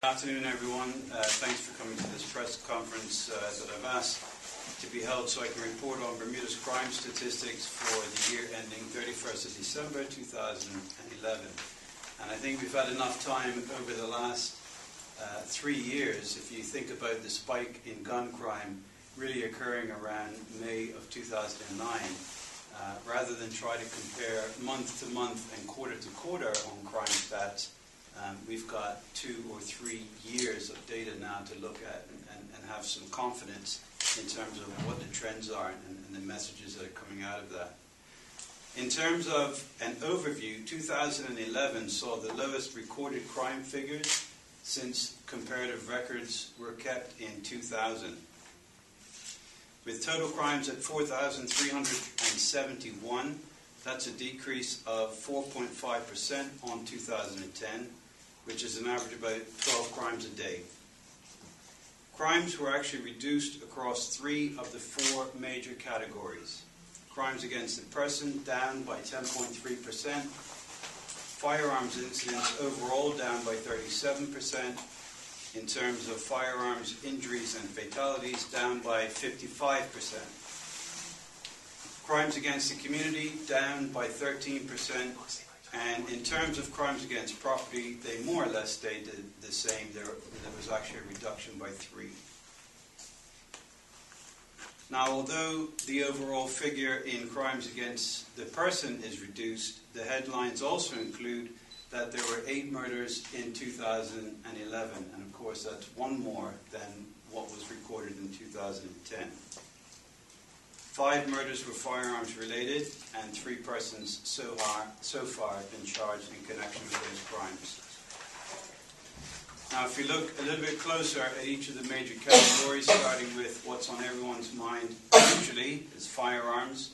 Good afternoon, everyone. Thanks for coming to this press conference that I've asked to be held so I can report on Bermuda's crime statistics for the year ending 31st of December 2011. And I think we've had enough time over the last 3 years, if you think about the spike in gun crime really occurring around May of 2009, rather than try to compare month to month and quarter to quarter on crime stats. We've got 2 or 3 years of data now to look at and have some confidence in terms of what the trends are and the messages that are coming out of that. In terms of an overview, 2011 saw the lowest recorded crime figures since comparative records were kept in 2000. With total crimes at 4,371, that's a decrease of 4.5% on 2010, which is an average of about 12 crimes a day. Crimes were actually reduced across 3 of the 4 major categories. Crimes against the person down by 10.3%, firearms incidents overall down by 37%, in terms of firearms injuries and fatalities down by 55%. Crimes against the community down by 13%, and in terms of crimes against property, they more or less stayed the same. There was actually a reduction by 3. Now, although the overall figure in crimes against the person is reduced, the headlines also include that there were 8 murders in 2011, and of course that's 1 more than what was recorded in 2010. 5 murders were firearms related, and 3 persons so far have been charged in connection with those crimes. Now, if you look a little bit closer at each of the major categories, starting with what's on everyone's mind usually, is firearms.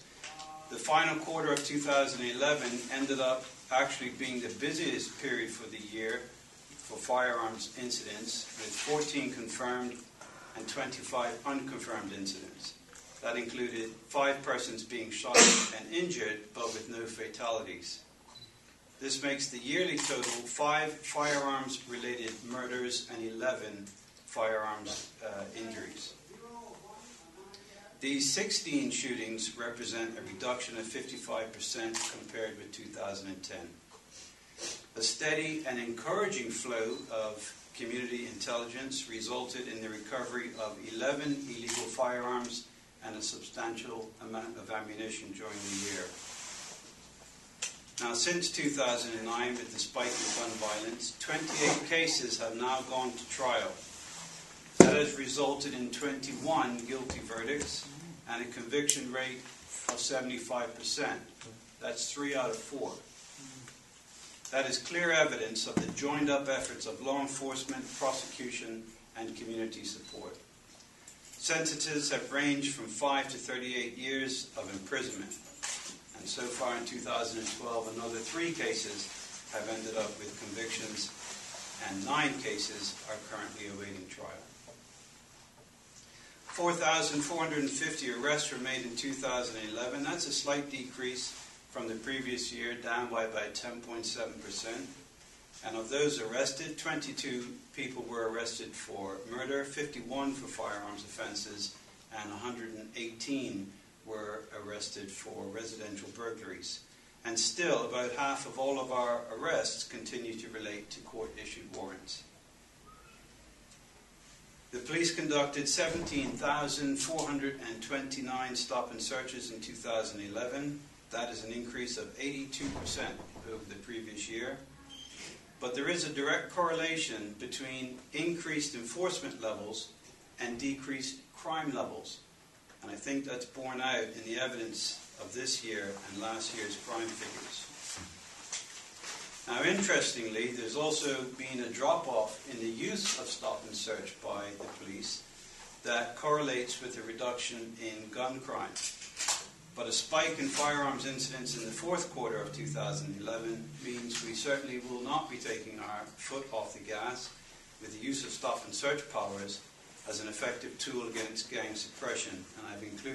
The final quarter of 2011 ended up actually being the busiest period for the year for firearms incidents, with 14 confirmed and 25 unconfirmed incidents. That included 5 persons being shot and injured, but with no fatalities. This makes the yearly total 5 firearms-related murders and 11 firearms injuries. These 16 shootings represent a reduction of 55% compared with 2010. A steady and encouraging flow of community intelligence resulted in the recovery of 11 illegal firearms and a substantial amount of ammunition during the year. Now, since 2009, with the spike in gun violence, 28 cases have now gone to trial. That has resulted in 21 guilty verdicts and a conviction rate of 75%. That's 3 out of 4. That is clear evidence of the joined-up efforts of law enforcement, prosecution, and community support. Sentences have ranged from 5 to 38 years of imprisonment. And so far in 2012, another 3 cases have ended up with convictions, and 9 cases are currently awaiting trial. 4,450 arrests were made in 2011. That's a slight decrease from the previous year, down by about 10.7%. And of those arrested, 22 people were arrested for murder, 51 for firearms offenses, and 118 were arrested for residential burglaries. And still, about half of all of our arrests continue to relate to court-issued warrants. The police conducted 17,429 stop and searches in 2011. That is an increase of 82% over the previous year. But there is a direct correlation between increased enforcement levels and decreased crime levels. And I think that's borne out in the evidence of this year and last year's crime figures. Now, interestingly, there's also been a drop-off in the use of stop and search by the police that correlates with a reduction in gun crime. But a spike in firearms incidents in the 4th quarter of 2011 means we certainly will not be taking our foot off the gas with the use of stop and search powers as an effective tool against gang suppression. And I've included